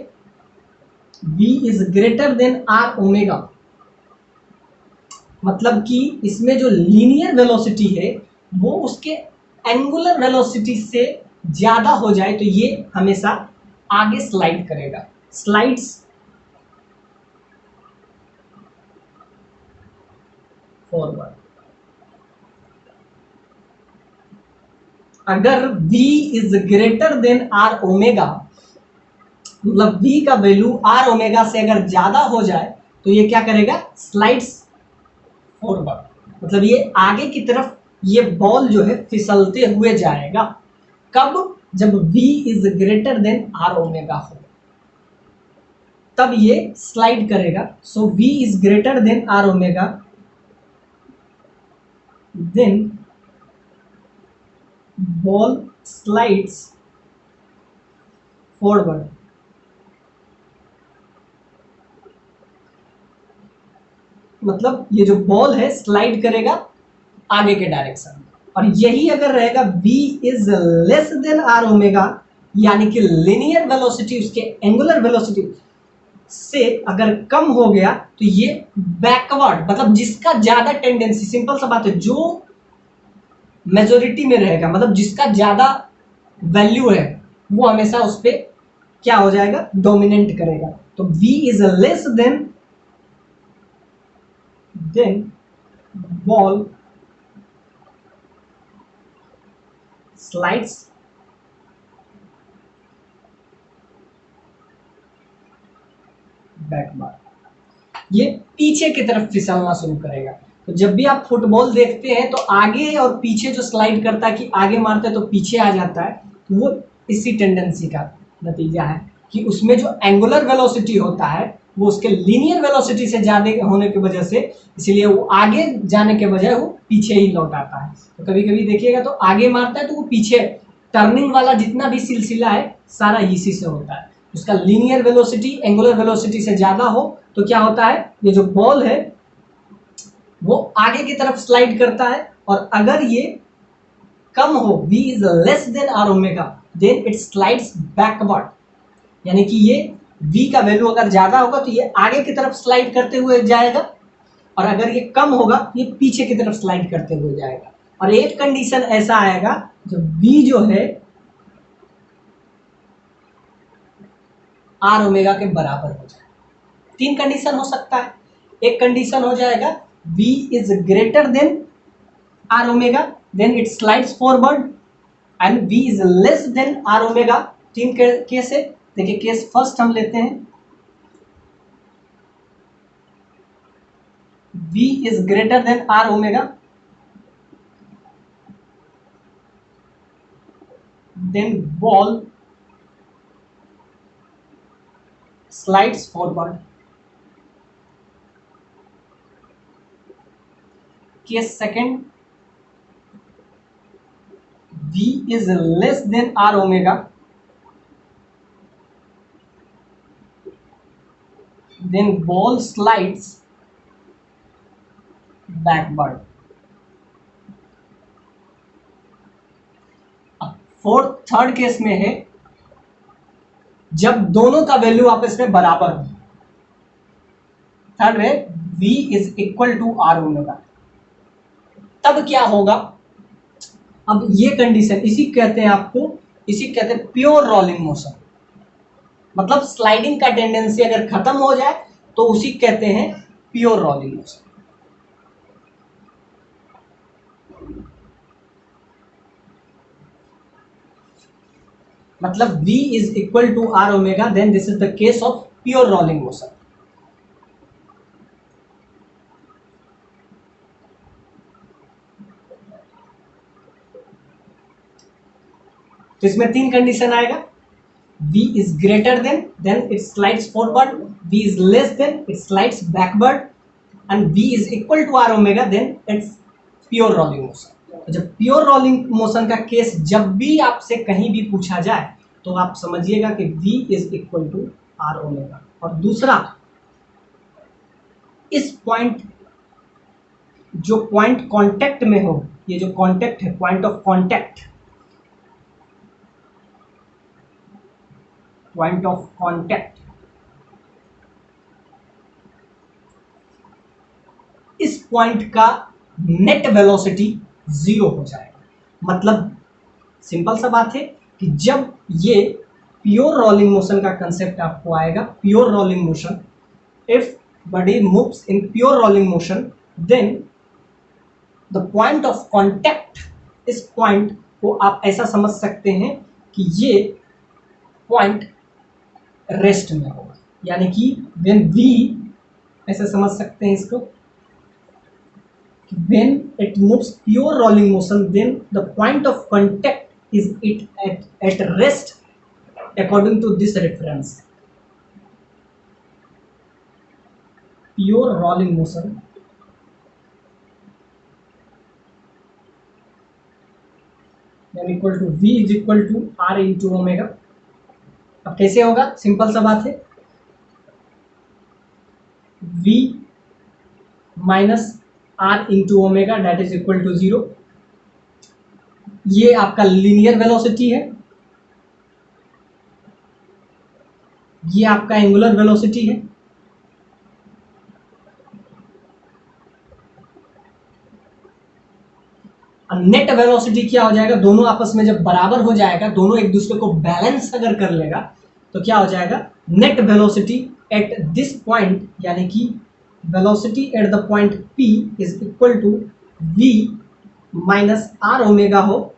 v is greater than r omega, मतलब कि इसमें जो लीनियर वेलोसिटी है वो उसके एंगुलर वेलोसिटी से ज्यादा हो जाए, तो ये हमेशा आगे स्लाइड करेगा, स्लाइड्स फॉरवर्ड। अगर v is greater than r omega, मतलब v का वैल्यू r ओमेगा से अगर ज्यादा हो जाए तो ये क्या करेगा, स्लाइड्स फॉरवर्ड, मतलब ये आगे की तरफ ये बॉल जो है फिसलते हुए जाएगा। कब, जब v is greater than r omega हो, तब ये स्लाइड करेगा। So v is greater than r omega, then ball slides forward, मतलब ये जो बॉल है स्लाइड करेगा आगे के डायरेक्शन में, और यही अगर रहेगा v is less than r omega, यानी कि लिनियर वेलोसिटी उसके एंगुलर वेलोसिटी से अगर कम हो गया तो ये बैकवर्ड, मतलब जिसका ज्यादा टेंडेंसी, सिंपल सा बात है, जो मेजोरिटी में रहेगा, मतलब जिसका ज्यादा वैल्यू है वो हमेशा उस पर क्या हो जाएगा, डोमिनेट करेगा। तो v is less then ball slides backward, ये पीछे की तरफ फिसलना शुरू करेगा। तो जब भी आप फुटबॉल देखते हैं तो आगे और पीछे जो स्लाइड करता है, कि आगे मारता है तो पीछे आ जाता है, तो वो इसी टेंडेंसी का नतीजा है कि उसमें जो एंगुलर वेलोसिटी होता है वो उसके लीनियर वेलोसिटी से ज़्यादा होने की वजह से, इसीलिए वो आगे जाने के बजाय वो पीछे ही लौट आता है। तो कभी कभी देखिएगा तो आगे मारता है तो वो पीछे, टर्निंग वाला जितना भी सिलसिला है सारा इसी से होता है। उसका लीनियर वेलोसिटी एंगुलर वेलोसिटी से ज़्यादा हो तो क्या होता है, ये जो बॉल है वो आगे की तरफ स्लाइड करता है, और अगर ये कम हो, v is less than r omega, then it slides backward, यानी कि ये v का वैल्यू अगर ज्यादा होगा तो ये आगे की तरफ स्लाइड करते हुए जाएगा, और अगर ये कम होगा ये पीछे की तरफ स्लाइड करते हुए जाएगा। और एक कंडीशन ऐसा आएगा जब v जो है आर ओमेगा के बराबर हो जाए। तीन कंडीशन हो सकता है, एक कंडीशन हो जाएगा v is greater than r omega, then it slides forward, and v is less than r omega. तीन केस है, देखिए केस फर्स्ट हम लेते हैं, v is greater than r omega, then ball slides forward. Case second, v is less than r omega, then ball slides backward। अब fourth third case में है जब दोनों का वैल्यू आपस में बराबर हो। थर्ड में v is equal to r omega, तब क्या होगा, अब ये कंडीशन इसी कहते हैं, आपको इसी कहते हैं प्योर रोलिंग मोशन, मतलब स्लाइडिंग का टेंडेंसी अगर खत्म हो जाए तो उसी कहते हैं प्योर रोलिंग मोशन। मतलब v is equal to r omega, then this is the case of pure rolling motion. तो इसमें तीन कंडीशन आएगा, v is greater than, then it slides forward, v is less than, it slides backward, and v is equal to r omega, then it's pure rolling motion। तो जब pure rolling motion का case जब भी आपसे कहीं भी पूछा जाए तो आप समझिएगा कि v is equal to r omega. और दूसरा, इस पॉइंट, जो पॉइंट कांटेक्ट में हो, ये जो कांटेक्ट है, point of contact, point of contact, इस पॉइंट का नेट वेलोसिटी 0 हो जाएगा। मतलब सिंपल सा बात है कि जब ये प्योर रोलिंग मोशन का कंसेप्ट आपको आएगा, pure rolling motion, if body moves in pure rolling motion, then the point of contact, इस पॉइंट को आप ऐसा समझ सकते हैं कि ये पॉइंट रेस्ट में होगा, यानी कि व्हेन v, ऐसे समझ सकते हैं इसको, when it moves pure rolling motion, then the point of contact is at rest according to this reference। pure rolling motion यानी equal to v is equal to r into omega. अब कैसे होगा, simple सा बात है, v minus r into omega that is equal to 0। ये आपका linear velocity है, ये आपका एंगुलर वेलोसिटी है। नेट वेलोसिटी क्या हो जाएगा, दोनों आपस में जब बराबर हो जाएगा, दोनों एक दूसरे को बैलेंस अगर कर लेगा तो क्या हो जाएगा, net velocity at this point यानी कि velocity at the point P is equal to v minus r omega हो,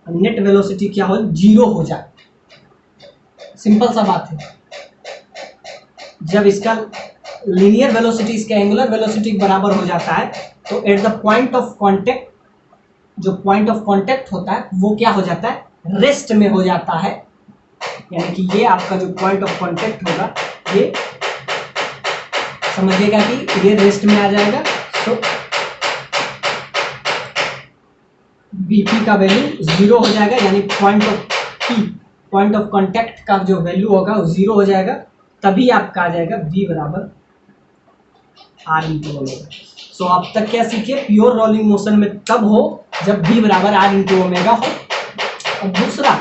नेट वेलोसिटी क्या हो, 0 हो जाए। सिंपल सा बात है, जब इसका लीनियर वेलोसिटी इसका एंगुलर वेलोसिटी बराबर हो जाता है तो eight the point of contact, जो पॉइंट ऑफ कांटेक्ट होता है वो क्या हो जाता है, रेस्ट में हो जाता है। यानी कि ये आपका जो पॉइंट ऑफ कांटेक्ट होगा ये समझिएगा कि ये रेस्ट में आ जाएगा। तो Vp का वैल्यू 0 हो जाएगा, यानी पॉइंट ऑफ कांटेक्ट का जो वैल्यू होगा वो 0 हो जाएगा। तभी आपका आ जाएगा v बराबर r इंटू ओमेगा। सो अब तक क्या सीखे, प्योर रोलिंग मोशन में तब हो जब v बराबर r इंटू ओमेगा हो। और दूसरा,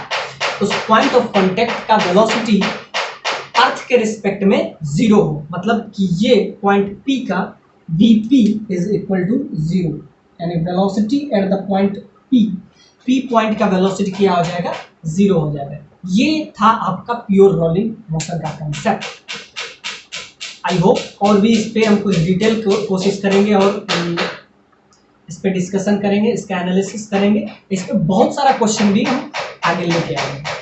उस पॉइंट ऑफ कांटेक्ट का वेलोसिटी अर्थ के रिस्पेक्ट में 0 हो, मतलब कि ये पॉइंट P का Vp इज इक्वल टू 0, यानी velocity at the point P point का वेलोसिटी क्या हो जाएगा, 0 हो जाएगा। ये था आपका प्योर रोलिंग मोशन का कंसेप्ट। आई होप और भी इस पे हम कुछ डिटेल कोशिश करेंगे और इस पे डिस्कशन करेंगे, इसका एनालिसिस करेंगे, इस पे बहुत सारा क्वेश्चन भी हम आगे लेके आएंगे।